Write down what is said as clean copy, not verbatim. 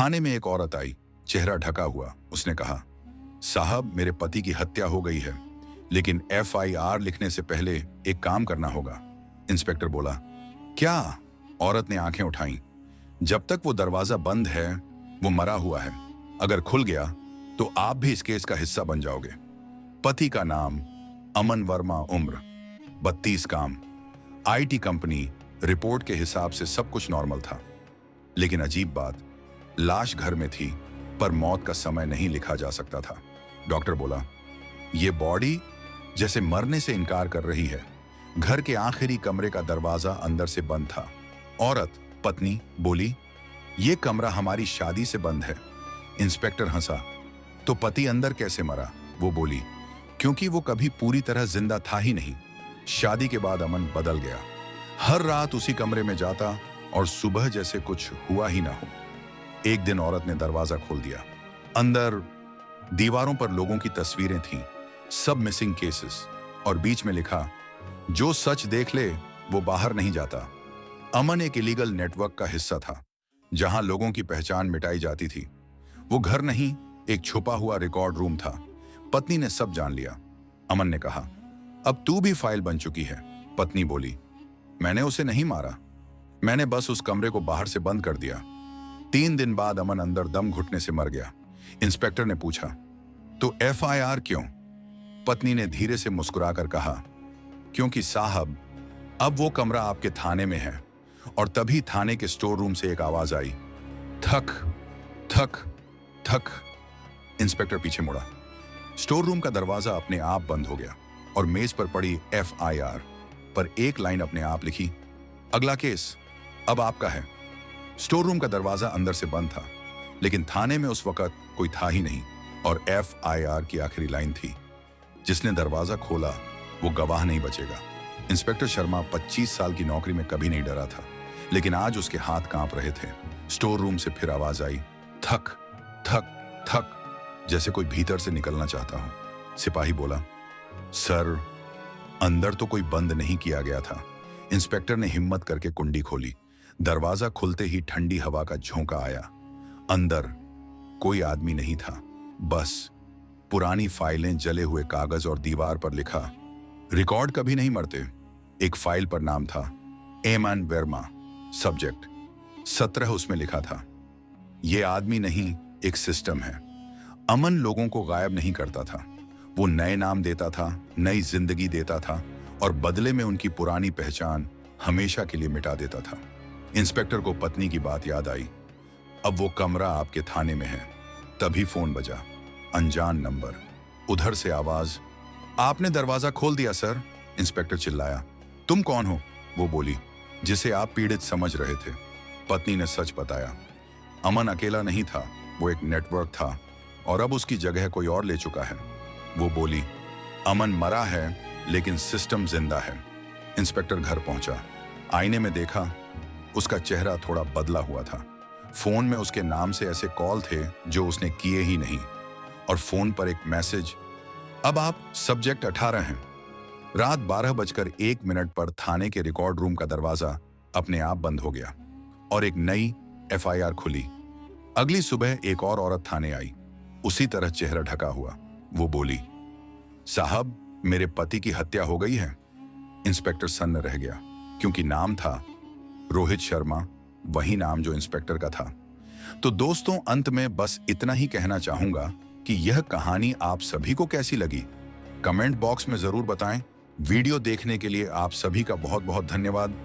थाने में एक औरत आई, चेहरा ढका हुआ। उसने कहा, साहब मेरे पति की हत्या हो गई है, लेकिन एफआईआर लिखने से पहले एक काम करना होगा। इंस्पेक्टर बोला, क्या? औरत ने आंखें उठाई। जब तक वो दरवाजा बंद है वो मरा हुआ है। अगर खुल गया तो आप भी इस केस का हिस्सा बन जाओगे। पति का नाम अमन वर्मा, उम्र 32, काम आईटी कंपनी। रिपोर्ट के हिसाब से सब कुछ नॉर्मल था, लेकिन अजीब बात, लाश घर में थी पर मौत का समय नहीं लिखा जा सकता था। डॉक्टर बोला, यह बॉडी जैसे मरने से इनकार कर रही है। घर के आखिरी कमरे का दरवाजा अंदर से बंद था। औरत, पत्नी, बोली, यह कमरा हमारी शादी से बंद है। इंस्पेक्टर हंसा, तो पति अंदर कैसे मरा? वो बोली, क्योंकि वो कभी पूरी तरह जिंदा था ही नहीं। शादी के बाद अमन बदल गया, हर रात उसी कमरे में जाता और सुबह जैसे कुछ हुआ ही ना हो। एक दिन औरत ने दरवाजा खोल दिया। अंदर दीवारों पर लोगों की तस्वीरें थीं, सब मिसिंग केसेस, और बीच में लिखा, जो सच देख ले वो बाहर नहीं जाता। अमन एक इलीगल नेटवर्क का हिस्सा था, जहां लोगों की पहचान मिटाई जाती थी। वो घर नहीं, एक छुपा हुआ रिकॉर्ड रूम था। पत्नी ने सब जान लिया। अमन ने कहा, अब तू भी फाइल बन चुकी है। पत्नी बोली, मैंने उसे नहीं मारा, मैंने बस उस कमरे को बाहर से बंद कर दिया। 3 दिन बाद अमन अंदर दम घुटने से मर गया। इंस्पेक्टर ने पूछा, तो एफआईआर क्यों? पत्नी ने धीरे से मुस्कुराकर कहा, क्योंकि साहब अब वो कमरा आपके थाने में है। और तभी थाने के स्टोर रूम से एक आवाज आई, थक थक थक। इंस्पेक्टर पीछे मुड़ा। स्टोर रूम का दरवाजा अपने आप बंद हो गया और मेज पर पड़ी एफआईआर पर एक लाइन अपने आप लिखी, अगला केस अब आपका है। स्टोर रूम का दरवाजा अंदर से बंद था, लेकिन थाने में उस वक्त कोई था ही नहीं, और एफआईआर की आखिरी लाइन थी, जिसने दरवाजा खोला वो गवाह नहीं बचेगा। इंस्पेक्टर शर्मा 25 साल की नौकरी में कभी नहीं डरा था, लेकिन आज उसके हाथ कांप रहे थे। स्टोर रूम से फिर आवाज आई, थक थक थक, जैसे कोई भीतर से निकलना चाहता हो। सिपाही बोला, सर अंदर तो कोई बंद नहीं किया गया था। इंस्पेक्टर ने हिम्मत करके कुंडी खोली। दरवाजा खुलते ही ठंडी हवा का झोंका आया। अंदर कोई आदमी नहीं था, बस पुरानी फाइलें, जले हुए कागज और दीवार पर लिखा, रिकॉर्ड कभी नहीं मरते। एक फाइल पर नाम था एमन वर्मा, सब्जेक्ट 17 उसमें लिखा था, यह आदमी नहीं एक सिस्टम है। अमन लोगों को गायब नहीं करता था, वो नए नाम देता था, नई जिंदगी देता था, और बदले में उनकी पुरानी पहचान हमेशा के लिए मिटा देता था। इंस्पेक्टर को पत्नी की बात याद आई। अब वो कमरा आपके थाने में है। तभी फोन बजा, अनजान नंबर। उधर से आवाज, आपने दरवाजा खोल दिया सर। इंस्पेक्टर चिल्लाया, तुम कौन हो? वो बोली, जिसे आप पीड़ित समझ रहे थे। पत्नी ने सच बताया, अमन अकेला नहीं था, वो एक नेटवर्क था, और अब उसकी जगह कोई और ले चुका है। वो बोली, अमन मरा है लेकिन सिस्टम जिंदा है। इंस्पेक्टर घर पहुंचा। आईने में देखा, उसका चेहरा थोड़ा बदला हुआ था। फोन में उसके नाम से ऐसे कॉल थे जो उसने किए ही नहीं, और फोन पर एक मैसेज, अब आप सब्जेक्ट 18 हैं। रात 12:01 पर थाने के रिकॉर्ड रूम का दरवाजा अपने आप बंद हो गया और एक नई एफआईआर खुली। अगली सुबह एक और औरत थाने आई, उसी तरह चेहरा ढका हुआ। वो बोली, साहब मेरे पति की हत्या हो गई है। इंस्पेक्टर सन्न रह गया, क्योंकि नाम था रोहित शर्मा, वही नाम जो इंस्पेक्टर का था। तो दोस्तों, अंत में बस इतना ही कहना चाहूंगा कि यह कहानी आप सभी को कैसी लगी, कमेंट बॉक्स में जरूर बताएं। वीडियो देखने के लिए आप सभी का बहुत बहुत धन्यवाद।